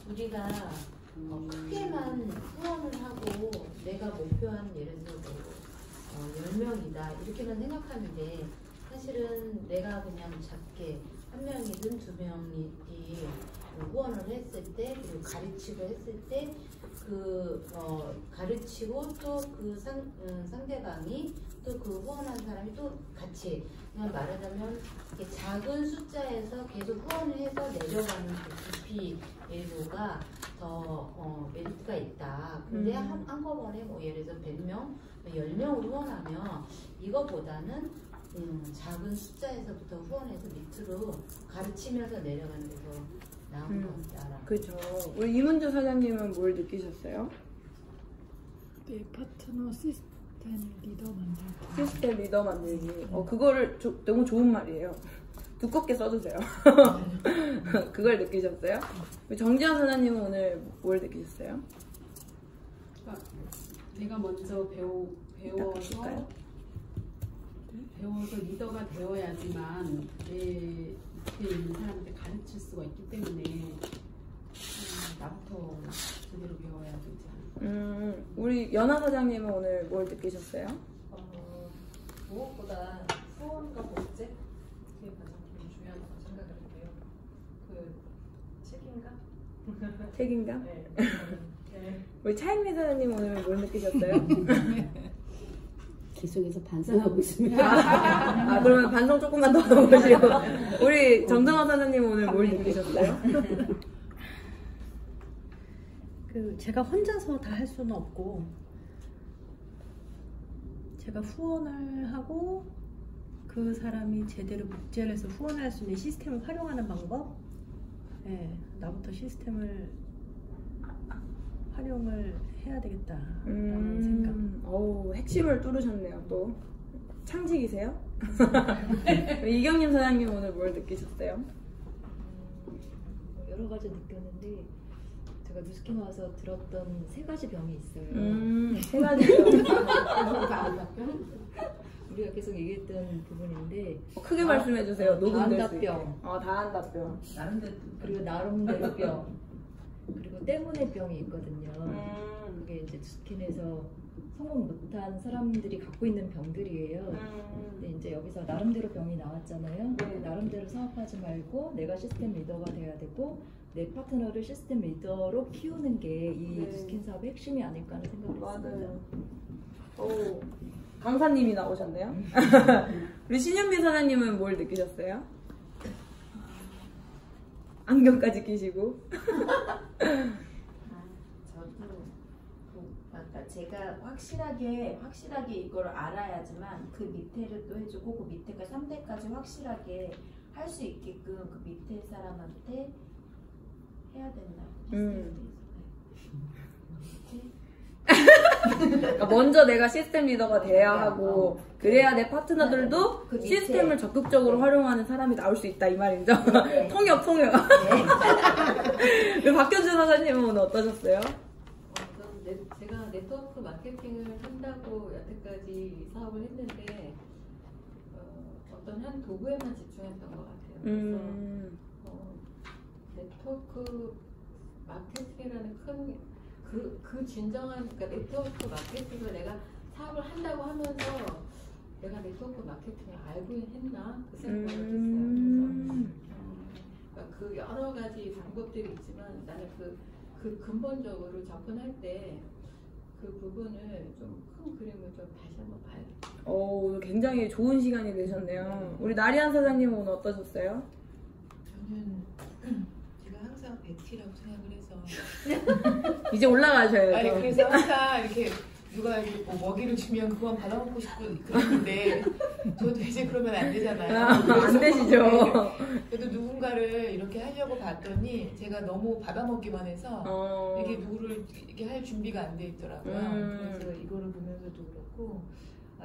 우리가 크게만 후원을 하고 내가 목표한 예를 들어 10명이다 이렇게만 생각하는데 사실은 내가 그냥 작게 1명이든 2명이 후원을 했을 때 그리고 가르치고 했을 때 가르치고 또 그 상대방이 또 그 후원한 사람이 또 같이 그냥 말하자면 작은 숫자에서 계속 후원을 해서 내려가는 그 깊이 예로가 더 메리트가 있다. 근데 한꺼번에 뭐 예를 들어 100명, 10명으로 후원하면 이거보다는 작은 숫자에서부터 후원해서 밑으로 가르치면서 내려가는 게 더 나은 것 같다. 그렇죠. 우리 이문주 사장님은 뭘 느끼셨어요? 네, 파트너 시스템 리더 만들기. 시스템 리더 만들기. 그거를 너무 좋은 말이에요. 두껍게 써주세요. 그걸 느끼셨어요? 우리 정지현 사장님은 오늘 뭘 느끼셨어요? 내가 먼저 배워서 리더가 되어야지만 내 밑에 있는 사람한테 가르칠 수가 있기 때문에 나부터 제대로 배워야 되지 않을까. 우리 연하 사장님은 오늘 뭘 느끼셨어요? 무엇보다 후원과 복제 그게 가장 중요하다고 생각을 해요. 그 책임감? 책임감? 네. 우리 차인미 사장님 오늘 뭘 느끼셨어요? 계속해서 반성하고 있습니다. 그러면 반성 조금만 더 넣어보시고. 우리 정정화 사장님 오늘 뭘 느끼셨어요? 제가 혼자서 다 할 수는 없고 제가 후원을 하고 그 사람이 제대로 복제를 해서 후원할 수 있는 시스템을 활용하는 방법? 네, 나부터 시스템을 활용을 해야 되겠다라는 생각. 핵심을 뚫으셨네요. 또 창직이세요? 이경림 사장님 오늘 뭘 느끼셨어요? 여러 가지 느꼈는데 제가 뉴스킨 와서 들었던 3가지 병이 있어요. 3가지 병? 우리가 계속 얘기했던 부분인데 크게 말씀해 주세요. 다한다병. 다한다병. 그리고 나름대로병. 그리고 때문에 병이 있거든요. 그게 이제 뉴스킨에서 성공 못한 사람들이 갖고 있는 병들이에요. 근데 이제 여기서 나름대로 병이 나왔잖아요. 나름대로 사업하지 말고 내가 시스템 리더가 돼야 되고 내 파트너를 시스템 리더로 키우는 게 이 뉴스킨 사업의 핵심이 아닐까 하는 생각이 듭니다. 강사님이 나오셨네요. 우리 신현미 사장님은 뭘 느끼셨어요? 안경까지 끼시고. 저도 제가 확실하게 이걸 알아야지만 그 밑에를 또 해주고 그 밑에가 3대까지 확실하게 할 수 있게끔 그 밑에 사람한테 해야 된다. 그러니까 먼저 내가 시스템 리더가 돼야 하고 그래야 내 파트너들도 그 밑에. 시스템을 적극적으로 활용하는 사람이 나올 수 있다 이 말이죠. 통역. 박현준 사장님은 오늘 어떠셨어요? 제가 네트워크 마케팅을 한다고 여태까지 사업을 했는데 어떤 한 도구에만 집중했던 것 같아요. 그래서 네트워크 마케팅이라는 큰 그 진정한 그러니까 네트워크 마케팅을 내가 사업을 한다고 하면서 내가 네트워크 마케팅을 알고 했나 그 생각을 했어요. 그래서 그러니까 그 가지 방법들이 있지만 나는 그 근본적으로 접근할 때 그 부분을 좀 큰 그림을 좀 다시 한번 봐야겠다. 오늘 굉장히 좋은 시간이 되셨네요. 우리 나리안 사장님은 오늘 어떠셨어요? 저는 제가 항상 베티라고 생각을 해서 이제 올라가셔야죠. 아니 그래서 항상 이렇게 누가 이렇게 뭐 먹이를 주면 그건 받아먹고 싶고 그러는데 저도 이제 그러면 안 되잖아요. 안 되시죠. 그래도 누군가를 이렇게 하려고 봤더니 제가 너무 받아먹기만 해서 이게 누구를 이렇게 할 준비가 안 돼 있더라고요. 그래서 이거를 보면서도 그렇고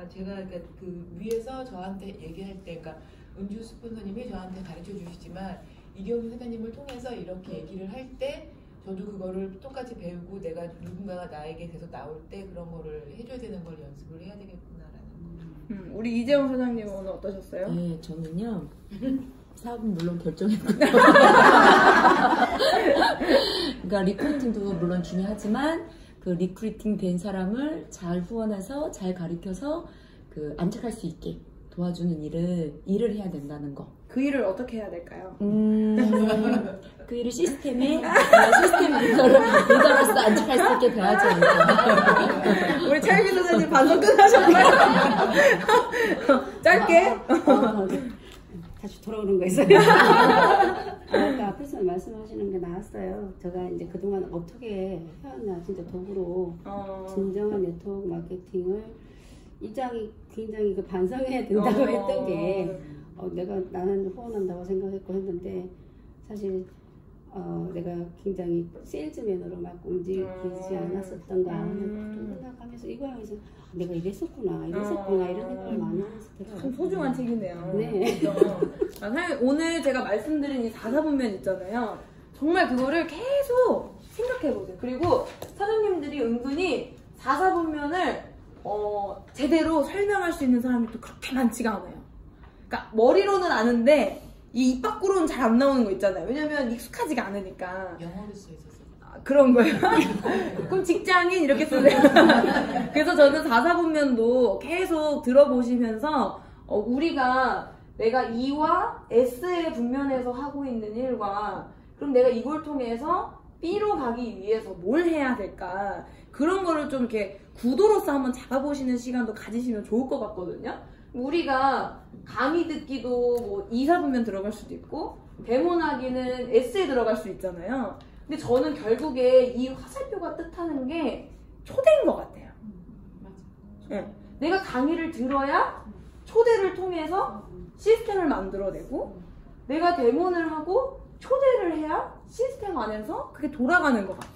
제가 그러니까 그 위에서 저한테 얘기할 때, 그러니까 은주 스폰서님이 저한테 가르쳐 주시지만 이경희 사장님을 통해서 이렇게 얘기를 할 때 저도 그거를 똑같이 배우고 내가 누군가가 나에게 계속 나올 때 그런 거를 해줘야 되는 걸 연습을 해야 되겠구나라는 거. 우리 이재용 사장님은 오늘 어떠셨어요? 네, 저는요. 사업은 물론 결정했고요. 그러니까 리크루팅도 물론 중요하지만 그 리크루팅 된 사람을 잘 후원해서 잘 가르쳐서 그 안착할 수 있게 도와주는 일을 해야 된다는 거. 그 일을 어떻게 해야 될까요? 그 일을 시스템 리더로서 안착할 수 있게 배워야지 않을까. 우리 차유기 선생님 반성 끝나셨나요? 짧게? 다시 돌아오는 거 있어요. 아까 앞에서 말씀하시는 게 나왔어요. 제가 이제 그동안 어떻게 해왔나, 진짜 도구로 진정한 네트워크 마케팅을 입장이 굉장히 그 반성해야 된다고 했던 게 나는 후원한다고 생각했고 했는데 사실 내가 굉장히 세일즈맨으로 막 움직이지 않았었던가 하는 생각하면서 이거 하면서 내가 이랬었구나 이런 생각을 많이 하면서 참 소중한 책이네요. 네. 사실 오늘 제가 말씀드린 이 4사분면 있잖아요. 정말 그거를 계속 생각해보세요. 그리고 사장님들이 은근히 4사분면을 제대로 설명할 수 있는 사람이 또 그렇게 많지가 않아요. 그러니까 머리로는 아는데 이 입 밖으로는 잘 안 나오는 거 있잖아요. 왜냐면 익숙하지가 않으니까. 영어로 써 있었어요. 그런 거예요? 그럼 직장인 이렇게 쓰세요. 그래서 저는 4사분면도 계속 들어보시면서 내가 E와 S의 분면에서 하고 있는 일과 그럼 내가 이걸 통해서 B로 가기 위해서 뭘 해야 될까, 그런 거를 좀 이렇게 구도로서 한번 잡아보시는 시간도 가지시면 좋을 것 같거든요. 우리가 강의 듣기도 뭐 2사분면 들어갈 수도 있고 데모하기는 S에 들어갈 수 있잖아요. 근데 저는 결국에 이 화살표가 뜻하는 게 초대인 것 같아요. 네. 내가 강의를 들어야 초대를 통해서 시스템을 만들어내고 내가 데모를 하고 초대를 해야 시스템 안에서 그게 돌아가는 것 같아요.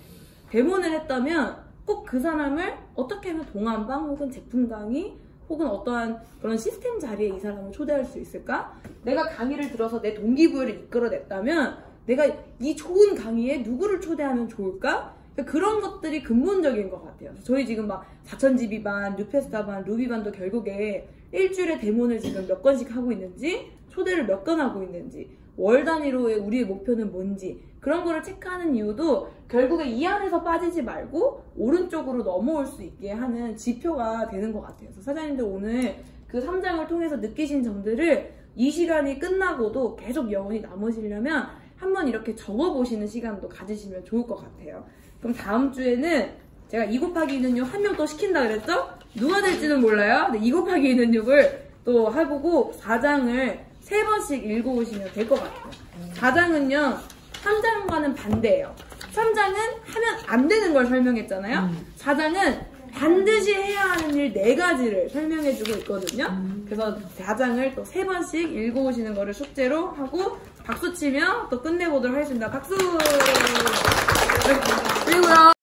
데모를 했다면 꼭 그 사람을 어떻게 하면 동안방 혹은 제품 강의 혹은 어떠한 그런 시스템 자리에 이 사람을 초대할 수 있을까? 내가 강의를 들어서 내 동기부여를 이끌어냈다면 내가 이 좋은 강의에 누구를 초대하면 좋을까? 그런 것들이 근본적인 것 같아요. 저희 지금 막 4000GB반, 뉴페스타반, 루비반도 결국에 일주일에 데모를 지금 몇 건씩 하고 있는지, 초대를 몇 건 하고 있는지, 월 단위로의 우리의 목표는 뭔지, 그런 거를 체크하는 이유도 결국에 이 안에서 빠지지 말고 오른쪽으로 넘어올 수 있게 하는 지표가 되는 것 같아요. 그래서 사장님들 오늘 그 3장을 통해서 느끼신 점들을 이 시간이 끝나고도 계속 영원히 남으시려면 한번 이렇게 적어보시는 시간도 가지시면 좋을 것 같아요. 그럼 다음 주에는 제가 2 곱하기 2는 6 한 명 또 시킨다 그랬죠? 누가 될지는 몰라요. 근데 2 곱하기 2는 6을 또 해보고 4장을 3번씩 읽어오시면 될 것 같아요. 4장은요 3장과는 반대예요. 3장은 하면 안 되는 걸 설명했잖아요. 4장은 반드시 해야 하는 일 4가지를 설명해주고 있거든요. 그래서 4장을 또 3번씩 읽어오시는 거를 숙제로 하고 박수 치며 또 끝내보도록 하겠습니다. 박수! 그리고요.